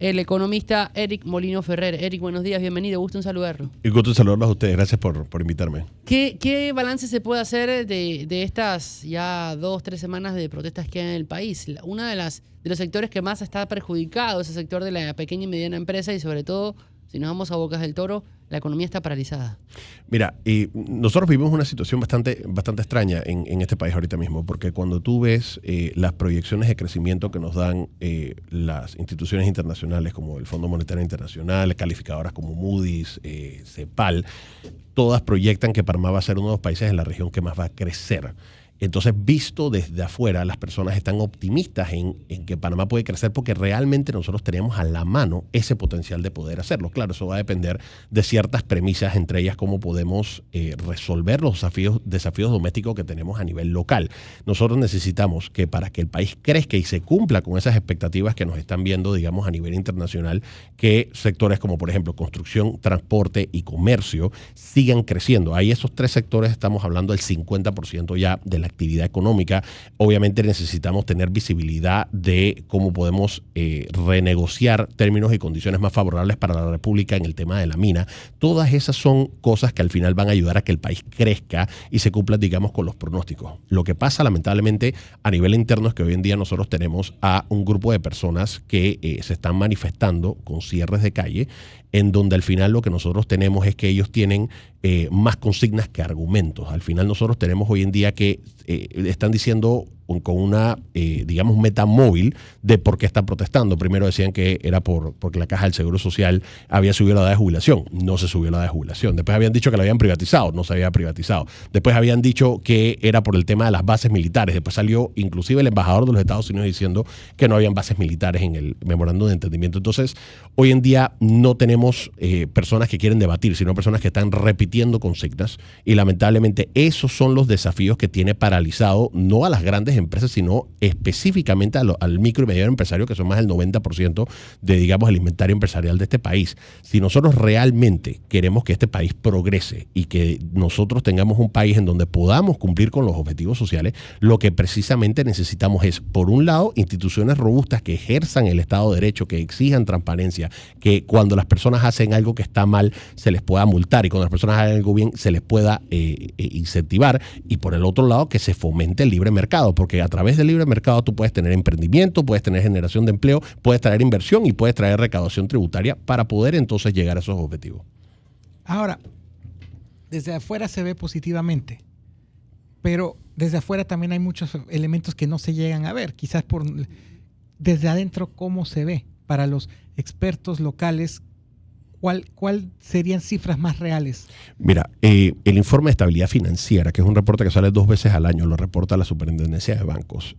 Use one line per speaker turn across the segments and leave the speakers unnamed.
el economista Eric Molino Ferrer. Eric, buenos días, bienvenido, gusto en saludarlo.
Y gusto en saludarlos a ustedes, gracias por invitarme.
¿Qué balance se puede hacer de estas ya 2-3 semanas de protestas que hay en el país? Uno de los sectores que más está perjudicado es el sector de la pequeña y mediana empresa y sobre todo, si nos vamos a Bocas del Toro, la economía está paralizada. Mira,
nosotros vivimos una situación bastante extraña en este país ahorita mismo, porque cuando tú ves las proyecciones de crecimiento que nos dan las instituciones internacionales como el Fondo Monetario Internacional, calificadoras como Moody's, CEPAL, todas proyectan que Panamá va a ser uno de los países en la región que más va a crecer. Entonces, visto desde afuera, las personas están optimistas en que Panamá puede crecer porque realmente nosotros tenemos a la mano ese potencial de poder hacerlo. Claro, eso va a depender de ciertas premisas, entre ellas cómo podemos resolver los desafíos domésticos que tenemos a nivel local. Nosotros necesitamos que para que el país crezca y se cumpla con esas expectativas que nos están viendo, digamos, a nivel internacional, que sectores como, por ejemplo, construcción, transporte y comercio sigan creciendo. Ahí esos tres sectores estamos hablando del 50% ya de la actividad económica. Obviamente necesitamos tener visibilidad de cómo podemos renegociar términos y condiciones más favorables para la República en el tema de la mina. Todas esas son cosas que al final van a ayudar a que el país crezca y se cumplan, digamos, con los pronósticos. Lo que pasa, lamentablemente, a nivel interno es que hoy en día nosotros tenemos a un grupo de personas que se están manifestando con cierres de calle, en donde al final lo que nosotros tenemos es que ellos tienen más consignas que argumentos. Al final nosotros tenemos hoy en día que están diciendo con una, digamos, meta móvil de por qué están protestando. Primero decían que era porque la Caja del Seguro Social había subido la edad de jubilación. No se subió la edad de jubilación. Después habían dicho que la habían privatizado. No se había privatizado. Después habían dicho que era por el tema de las bases militares. Después salió inclusive el embajador de los Estados Unidos diciendo que no habían bases militares en el memorándum de entendimiento. Entonces, hoy en día no tenemos personas que quieren debatir, sino personas que están repitiendo consignas. Y lamentablemente esos son los desafíos que tiene paralizado no a las grandes empresas, sino específicamente al micro y medio empresario, que son más del 90% de, digamos, el inventario empresarial de este país. Si nosotros realmente queremos que este país progrese y que nosotros tengamos un país en donde podamos cumplir con los objetivos sociales, lo que precisamente necesitamos es, por un lado, instituciones robustas que ejerzan el Estado de Derecho, que exijan transparencia, que cuando las personas hacen algo que está mal, se les pueda multar, y cuando las personas hagan algo bien, se les pueda incentivar, y por el otro lado, que se fomente el libre mercado, porque a través del libre mercado tú puedes tener emprendimiento, puedes tener generación de empleo, puedes traer inversión y puedes traer recaudación tributaria para poder entonces llegar a esos objetivos.
Ahora, desde afuera se ve positivamente, pero desde afuera también hay muchos elementos que no se llegan a ver. Quizás desde adentro, ¿cómo se ve? Para los expertos locales, ¿cuál serían cifras más reales?
Mira, el informe de estabilidad financiera, que es un reporte que sale 2 veces al año, lo reporta la Superintendencia de Bancos.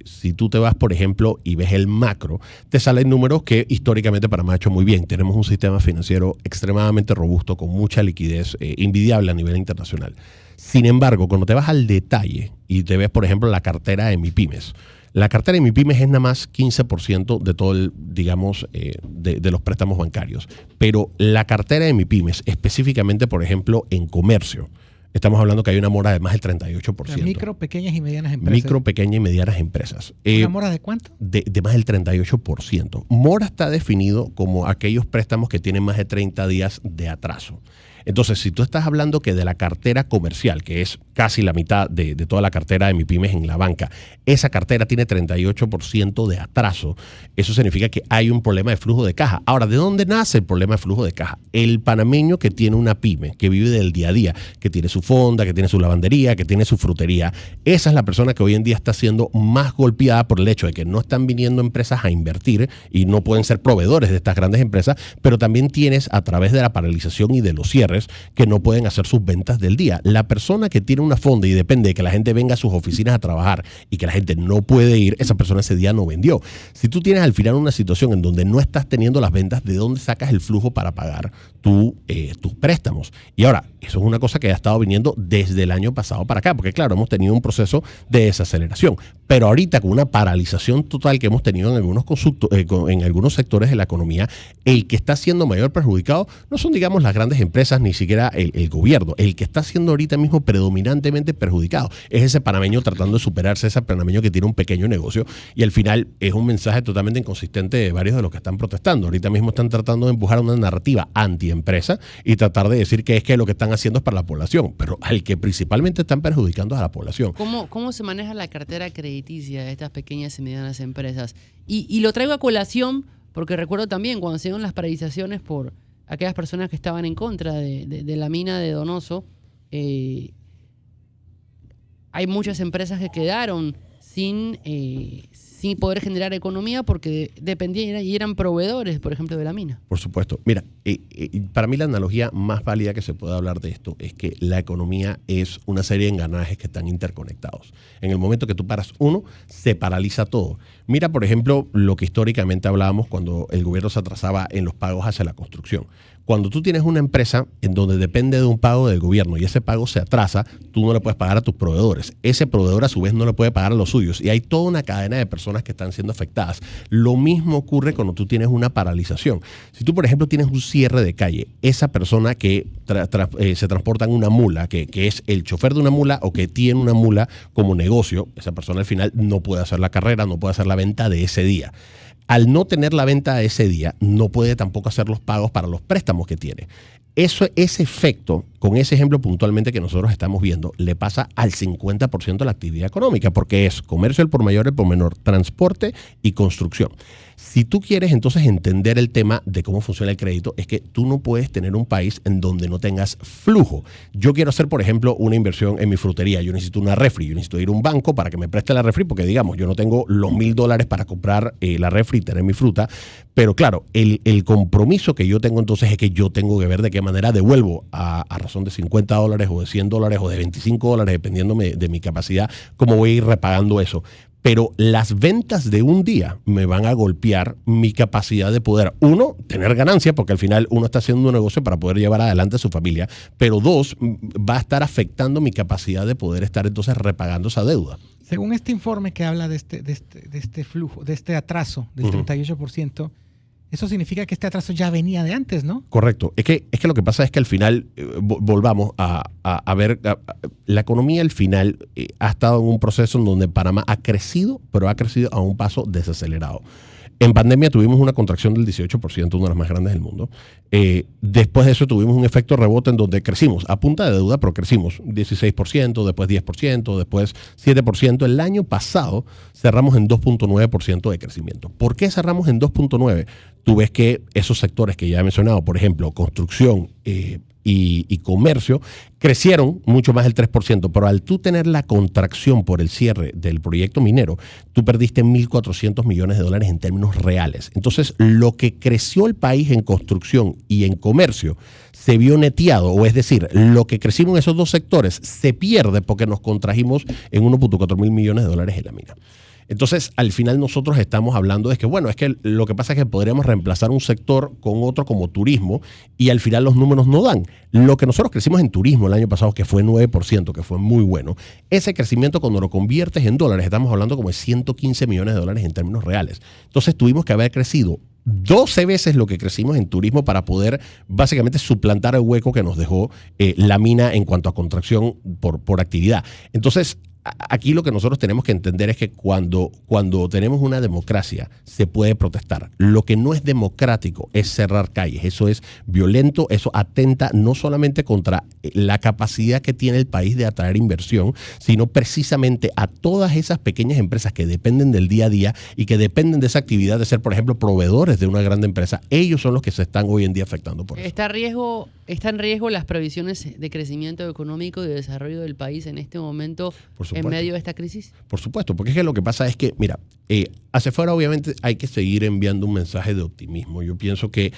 Si tú te vas, por ejemplo, y ves el macro, te salen números que históricamente Panamá ha hecho muy bien. Tenemos un sistema financiero extremadamente robusto, con mucha liquidez, envidiable a nivel internacional. Sin embargo, cuando te vas al detalle y te ves, por ejemplo, la cartera de MIPYMES, la cartera de MIPYMES es nada más 15% de todo el, digamos, de los préstamos bancarios. Pero la cartera de MIPYMES, específicamente, por ejemplo, en comercio, estamos hablando que hay una mora de más del 38%.
Micro, pequeñas y medianas empresas.
Micro, pequeñas y medianas empresas.
¿Una mora de cuánto?
De más del 38%. Mora está definido como aquellos préstamos que tienen más de 30 días de atraso. Entonces, si tú estás hablando que de la cartera comercial, que es casi la mitad de toda la cartera de MIPYMES en la banca, esa cartera tiene 38% de atraso, eso significa que hay un problema de flujo de caja. Ahora, ¿de dónde nace el problema de flujo de caja? El panameño que tiene una pyme, que vive del día a día, que tiene su fonda, que tiene su lavandería, que tiene su frutería, esa es la persona que hoy en día está siendo más golpeada por el hecho de que no están viniendo empresas a invertir y no pueden ser proveedores de estas grandes empresas, pero también tienes, a través de la paralización y de los cierres, que no pueden hacer sus ventas del día. La persona que tiene una fonda y depende de que la gente venga a sus oficinas a trabajar y que la gente no puede ir, esa persona ese día no vendió. Si tú tienes al final una situación en donde no estás teniendo las ventas, ¿de dónde sacas el flujo para pagar tus préstamos? Y ahora, eso es una cosa que ha estado viniendo desde el año pasado para acá, porque claro, hemos tenido un proceso de desaceleración, pero ahorita con una paralización total que hemos tenido en algunos sectores de la economía, el que está siendo mayor perjudicado no son, digamos, las grandes empresas, más ni siquiera el gobierno. El que está siendo ahorita mismo predominantemente perjudicado es ese panameño tratando de superarse, ese panameño que tiene un pequeño negocio, y al final es un mensaje totalmente inconsistente de varios de los que están protestando. Ahorita mismo están tratando de empujar una narrativa antiempresa y tratar de decir que es que lo que están haciendo es para la población, pero al que principalmente están perjudicando es a la población.
¿Cómo se maneja la cartera crediticia de estas pequeñas y medianas empresas? Y lo traigo a colación porque recuerdo también cuando se dieron las paralizaciones por aquellas personas que estaban en contra de la mina de Donoso, hay muchas empresas que quedaron sin poder generar economía porque dependían y eran proveedores, por ejemplo, de la mina.
Por supuesto. Mira, para mí la analogía más válida que se puede hablar de esto es que la economía es una serie de engranajes que están interconectados. En el momento que tú paras uno, se paraliza todo. Mira, por ejemplo, lo que históricamente hablábamos cuando el gobierno se atrasaba en los pagos hacia la construcción. Cuando tú tienes una empresa en donde depende de un pago del gobierno y ese pago se atrasa, tú no le puedes pagar a tus proveedores. Ese proveedor a su vez no le puede pagar a los suyos y hay toda una cadena de personas que están siendo afectadas. Lo mismo ocurre cuando tú tienes una paralización. Si tú, por ejemplo, tienes un cierre de calle, esa persona que se transporta en una mula, que es el chofer de una mula o que tiene una mula como negocio, esa persona al final no puede hacer la carrera, no puede hacer la venta de ese día. Al no tener la venta de ese día, no puede tampoco hacer los pagos para los préstamos que tiene. Ese efecto, con ese ejemplo puntualmente que nosotros estamos viendo, le pasa al 50% de la actividad económica, porque es comercio al por mayor, el por menor, transporte y construcción. Si tú quieres entonces entender el tema de cómo funciona el crédito, es que tú no puedes tener un país en donde no tengas flujo. Yo quiero hacer, por ejemplo, una inversión en mi frutería. Yo necesito una refri, yo necesito ir a un banco para que me preste la refri, porque digamos, yo no tengo los $1,000 para comprar la refri y tener mi fruta. Pero claro, el compromiso que yo tengo entonces es que yo tengo que ver de qué manera devuelvo a razón de $50 o de $100 o de $25, dependiendo de mi capacidad, cómo voy a ir repagando eso. Pero las ventas de un día me van a golpear mi capacidad de poder, uno, tener ganancia, porque al final uno está haciendo un negocio para poder llevar adelante a su familia, pero dos, va a estar afectando mi capacidad de poder estar entonces repagando esa deuda.
Según este informe que habla de este flujo, de este atraso del 38%, eso significa que este atraso ya venía de antes, ¿no?
Correcto. Es que lo que pasa es que al final, volvamos a ver, la economía al final ha estado en un proceso en donde Panamá ha crecido, pero ha crecido a un paso desacelerado. En pandemia tuvimos una contracción del 18%, una de las más grandes del mundo. Después de eso tuvimos un efecto rebote en donde crecimos, a punta de deuda, pero crecimos 16%, después 10%, después 7%. El año pasado cerramos en 2.9% de crecimiento. ¿Por qué cerramos en 2.9%? Tú ves que esos sectores que ya he mencionado, por ejemplo, construcción y comercio, crecieron mucho más del 3%, pero al tú tener la contracción por el cierre del proyecto minero, tú perdiste $1,400 millones en términos reales. Entonces, lo que creció el país en construcción y en comercio se vio neteado, o es decir, lo que crecimos en esos dos sectores se pierde porque nos contrajimos en $1.4 mil millones en la mina. Entonces, al final nosotros estamos hablando de que, bueno, es que lo que pasa es que podríamos reemplazar un sector con otro como turismo y al final los números no dan. Lo que nosotros crecimos en turismo el año pasado, que fue 9%, que fue muy bueno, ese crecimiento cuando lo conviertes en dólares, estamos hablando como de $115 millones en términos reales. Entonces, tuvimos que haber crecido 12 veces lo que crecimos en turismo para poder básicamente suplantar el hueco que nos dejó la mina en cuanto a contracción por actividad. Entonces, aquí lo que nosotros tenemos que entender es que cuando tenemos una democracia se puede protestar. Lo que no es democrático es cerrar calles. Eso es violento, eso atenta no solamente contra la capacidad que tiene el país de atraer inversión, sino precisamente a todas esas pequeñas empresas que dependen del día a día y que dependen de esa actividad de ser, por ejemplo, proveedores de una gran empresa. Ellos son los que se están hoy en día afectando por eso.
¿Están en riesgo las previsiones de crecimiento económico y de desarrollo del país en este momento en medio de esta crisis?
Por supuesto, porque es que lo que pasa es que, mira, hacia afuera obviamente hay que seguir enviando un mensaje de optimismo. Yo pienso que,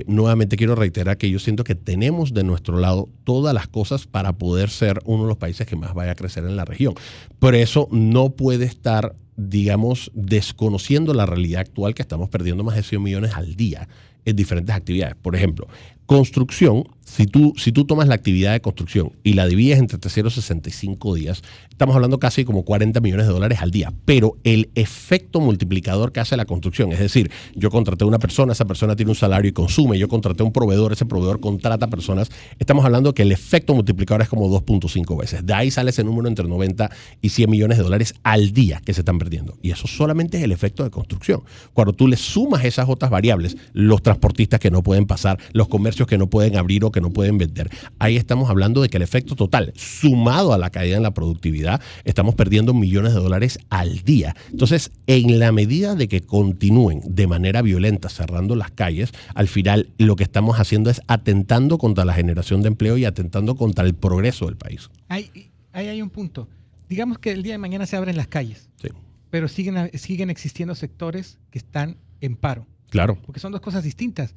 nuevamente quiero reiterar que yo siento que tenemos de nuestro lado todas las cosas para poder ser uno de los países que más vaya a crecer en la región. Pero eso no puede estar, digamos, desconociendo la realidad actual, que estamos perdiendo más de 100 millones al día en diferentes actividades. Por ejemplo, construcción, si tú tomas la actividad de construcción y la divides entre 365 días, estamos hablando casi como $40 millones al día. Pero el efecto multiplicador que hace la construcción, es decir, yo contraté a una persona, esa persona tiene un salario y consume, yo contraté a un proveedor, ese proveedor contrata personas, estamos hablando que el efecto multiplicador es como 2.5 veces. De ahí sale ese número entre 90 y 100 millones de dólares al día que se están perdiendo. Y eso solamente es el efecto de construcción. Cuando tú le sumas esas otras variables, los transportistas que no pueden pasar, los comercios que no pueden abrir o que no pueden vender, ahí estamos hablando de que el efecto total, sumado a la caída en la productividad, estamos perdiendo millones de dólares al día. Entonces, en la medida de que continúen de manera violenta cerrando las calles, al final lo que estamos haciendo es atentando contra la generación de empleo y atentando contra el progreso del país.
Ahí hay un punto. Digamos que el día de mañana se abren las calles,
Sí.
pero siguen existiendo sectores que están en paro.
Claro.
Porque son dos cosas distintas.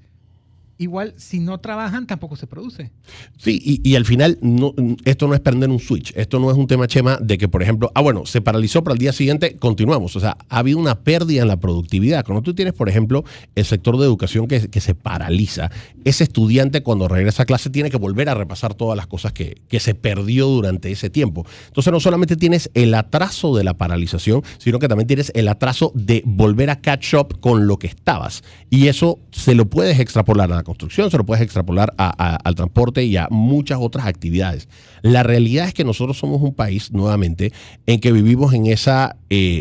Igual, si no trabajan, tampoco se produce.
Sí, y al final esto no es prender un switch. Esto no es un tema, Chema, de que, por ejemplo, se paralizó, pero al día siguiente continuamos. O sea, ha habido una pérdida en la productividad. Cuando tú tienes, por ejemplo, el sector de educación que se paraliza, ese estudiante cuando regresa a clase tiene que volver a repasar todas las cosas que se perdió durante ese tiempo. Entonces, no solamente tienes el atraso de la paralización, sino que también tienes el atraso de volver a catch up con lo que estabas. Y eso se lo puedes extrapolar a la construcción, se lo puedes extrapolar al transporte y a muchas otras actividades. La realidad es que nosotros somos un país, nuevamente, en que vivimos en esa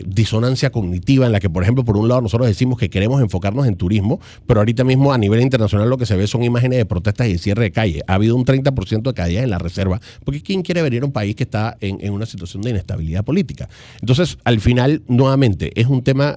disonancia cognitiva en la que, por ejemplo, por un lado nosotros decimos que queremos enfocarnos en turismo, pero ahorita mismo a nivel internacional lo que se ve son imágenes de protestas y de cierre de calle. Ha habido un 30% de caídas en la reserva, porque ¿quién quiere venir a un país que está en una situación de inestabilidad política? Entonces, al final, nuevamente, es un tema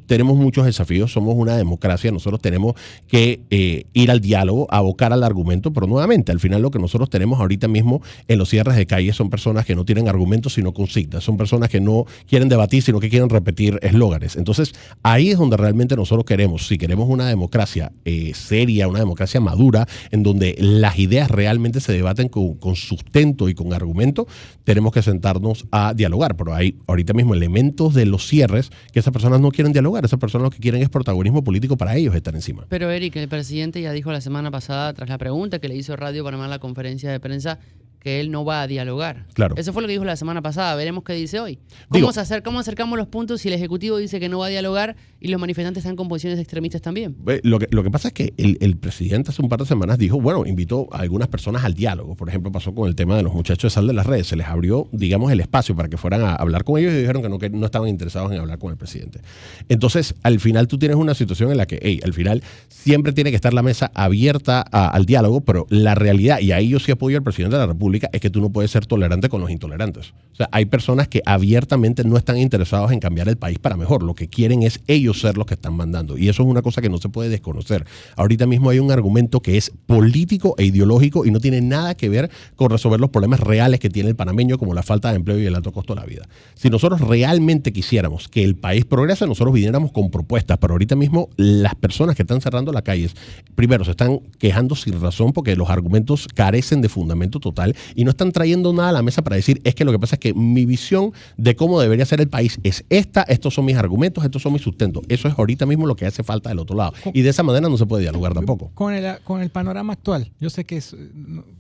tenemos muchos desafíos, somos una democracia, nosotros tenemos que ir al diálogo, abocar al argumento, pero nuevamente, al final lo que nosotros tenemos ahorita mismo en los cierres de calle son personas que no tienen argumentos sino consignas, son personas que no quieren debatir sino que quieren repetir eslóganes. Entonces, ahí es donde realmente nosotros queremos, si queremos una democracia seria, una democracia madura, en donde las ideas realmente se debaten con sustento y con argumento, tenemos que sentarnos a dialogar, pero hay ahorita mismo elementos de los cierres que esas personas no quieren dialogar, esas personas lo que quieren es protagonismo político para ellos estar encima.
Pero Eric, el presidente ya dijo la semana pasada, tras la pregunta que le hizo Radio Panamá en la conferencia de prensa, que él no va a dialogar.
Claro.
Eso fue lo que dijo la semana pasada. Veremos qué dice hoy.
Digo,
¿Cómo acercamos los puntos si el Ejecutivo dice que no va a dialogar y los manifestantes están con posiciones extremistas también?
Lo que pasa es que el presidente hace un par de semanas dijo, invitó a algunas personas al diálogo. Por ejemplo, pasó con el tema de los muchachos de Sal de las Redes. Se les abrió, digamos, el espacio para que fueran a hablar con ellos y dijeron que no estaban interesados en hablar con el presidente. Entonces, al final tú tienes una situación en la que, al final siempre tiene que estar la mesa abierta al diálogo, pero la realidad, y ahí yo sí apoyo al presidente de la República, es que tú no puedes ser tolerante con los intolerantes. O sea, hay personas que abiertamente no están interesados en cambiar el país para mejor. Lo que quieren es ellos ser los que están mandando. Y eso es una cosa que no se puede desconocer. Ahorita mismo hay un argumento que es político e ideológico y no tiene nada que ver con resolver los problemas reales que tiene el panameño, como la falta de empleo y el alto costo de la vida. Si nosotros realmente quisiéramos que el país progrese, nosotros viniéramos con propuestas. Pero ahorita mismo las personas que están cerrando las calles, primero se están quejando sin razón porque los argumentos carecen de fundamento total y no están trayendo nada a la mesa para decir, es que lo que pasa es que mi visión de cómo debería ser el país es esta, estos son mis argumentos, estos son mis sustentos. Eso es ahorita mismo lo que hace falta del otro lado. Y de esa manera no se puede dialogar tampoco.
Con el panorama actual, yo sé que es,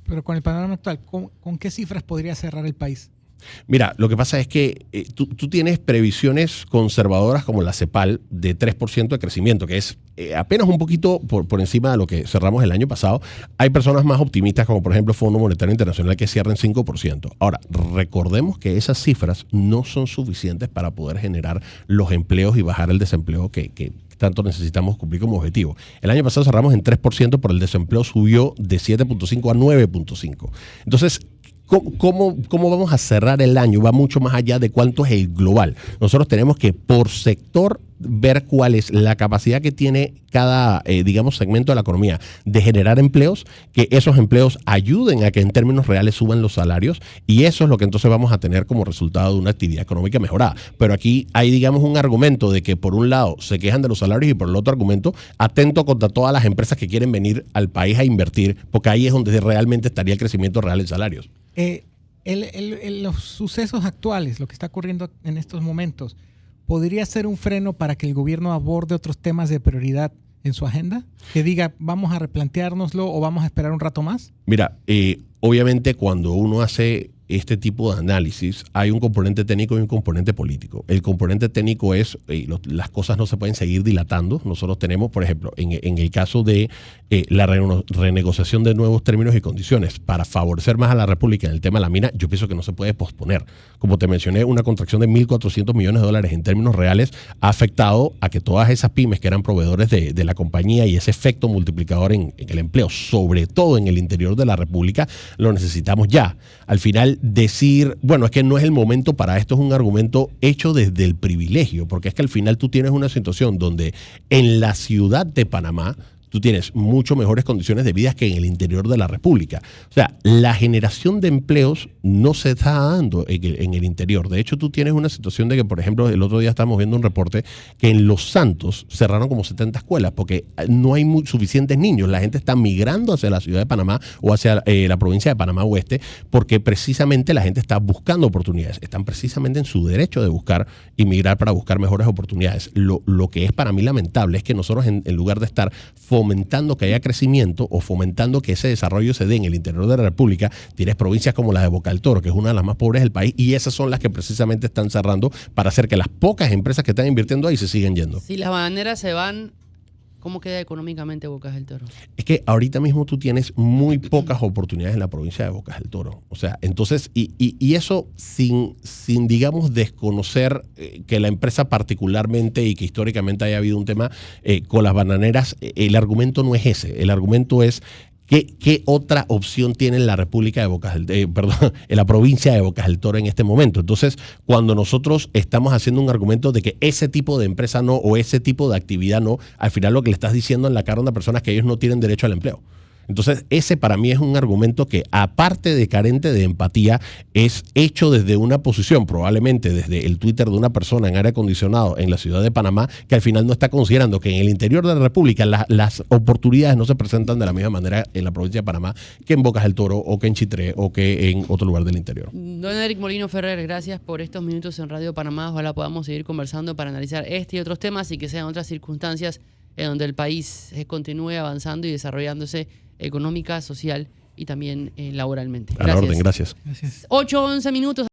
pero con el panorama actual, ¿con qué cifras podría cerrar el país?
Mira, lo que pasa es que tú tienes previsiones conservadoras como la CEPAL de 3% de crecimiento, que es apenas un poquito por encima de lo que cerramos el año pasado. Hay personas más optimistas, como por ejemplo el Fondo Monetario Internacional, que cierran 5%. Ahora, recordemos que esas cifras no son suficientes para poder generar los empleos y bajar el desempleo que tanto necesitamos cumplir como objetivo. El año pasado cerramos en 3%, pero el desempleo subió de 7.5 a 9.5. Entonces, ¿cómo vamos a cerrar el año? Va mucho más allá de cuánto es el global. Nosotros tenemos que, por sector, ver cuál es la capacidad que tiene cada, segmento de la economía de generar empleos, que esos empleos ayuden a que en términos reales suban los salarios, y eso es lo que entonces vamos a tener como resultado de una actividad económica mejorada. Pero aquí hay, un argumento de que por un lado se quejan de los salarios y por el otro argumento, atento contra todas las empresas que quieren venir al país a invertir, porque ahí es donde realmente estaría el crecimiento real en salarios.
Los sucesos actuales, lo que está ocurriendo en estos momentos, ¿podría ser un freno para que el gobierno aborde otros temas de prioridad en su agenda? Que diga, vamos a replanteárnoslo o vamos a esperar un rato más.
Mira, obviamente cuando uno hace este tipo de análisis, hay un componente técnico y un componente político. El componente técnico es, las cosas no se pueden seguir dilatando. Nosotros tenemos, por ejemplo, en el caso de la renegociación de nuevos términos y condiciones para favorecer más a la República en el tema de la mina, yo pienso que no se puede posponer. Como te mencioné, una contracción de $1.400 millones en términos reales ha afectado a que todas esas pymes que eran proveedores de la compañía y ese efecto multiplicador en el empleo, sobre todo en el interior de la República, lo necesitamos ya. Al final, decir, bueno, es que no es el momento para esto, es un argumento hecho desde el privilegio, porque es que al final tú tienes una situación donde en la ciudad de Panamá tú tienes mucho mejores condiciones de vida que en el interior de la República. O sea, la generación de empleos no se está dando en el interior. De hecho, tú tienes una situación de que, por ejemplo, el otro día estábamos viendo un reporte que en Los Santos cerraron como 70 escuelas porque no hay suficientes niños. La gente está migrando hacia la ciudad de Panamá o hacia la provincia de Panamá Oeste porque precisamente la gente está buscando oportunidades. Están precisamente en su derecho de buscar y migrar para buscar mejores oportunidades. Lo que es para mí lamentable es que nosotros, en lugar de estar fomentando que haya crecimiento o fomentando que ese desarrollo se dé en el interior de la República, tienes provincias como la de Boca del Toro, que es una de las más pobres del país, y esas son las que precisamente están cerrando para hacer que las pocas empresas que están invirtiendo ahí se sigan yendo.
Si las bananeras se van, ¿cómo queda económicamente Bocas del Toro?
Es que ahorita mismo tú tienes muy pocas oportunidades en la provincia de Bocas del Toro. O sea, entonces, y eso sin digamos, desconocer que la empresa particularmente y que históricamente haya habido un tema con las bananeras, el argumento no es ese. El argumento es ¿qué otra opción tiene la República de Bocas del perdón, en la provincia de Bocas del Toro en este momento? Entonces, cuando nosotros estamos haciendo un argumento de que ese tipo de empresa no o ese tipo de actividad no, al final lo que le estás diciendo en la cara a una persona es que ellos no tienen derecho al empleo. Entonces, ese para mí es un argumento que, aparte de carente de empatía, es hecho desde una posición, probablemente desde el Twitter de una persona en aire acondicionado en la ciudad de Panamá, que al final no está considerando que en el interior de la República las oportunidades no se presentan de la misma manera en la provincia de Panamá que en Bocas del Toro o que en Chitré o que en otro lugar del interior.
Don Eric Molino Ferrer, gracias por estos minutos en Radio Panamá. Ojalá podamos seguir conversando para analizar este y otros temas y que sean otras circunstancias en donde el país continúe avanzando y desarrollándose económica, social y también laboralmente.
A la orden, gracias.
8:11 minutos.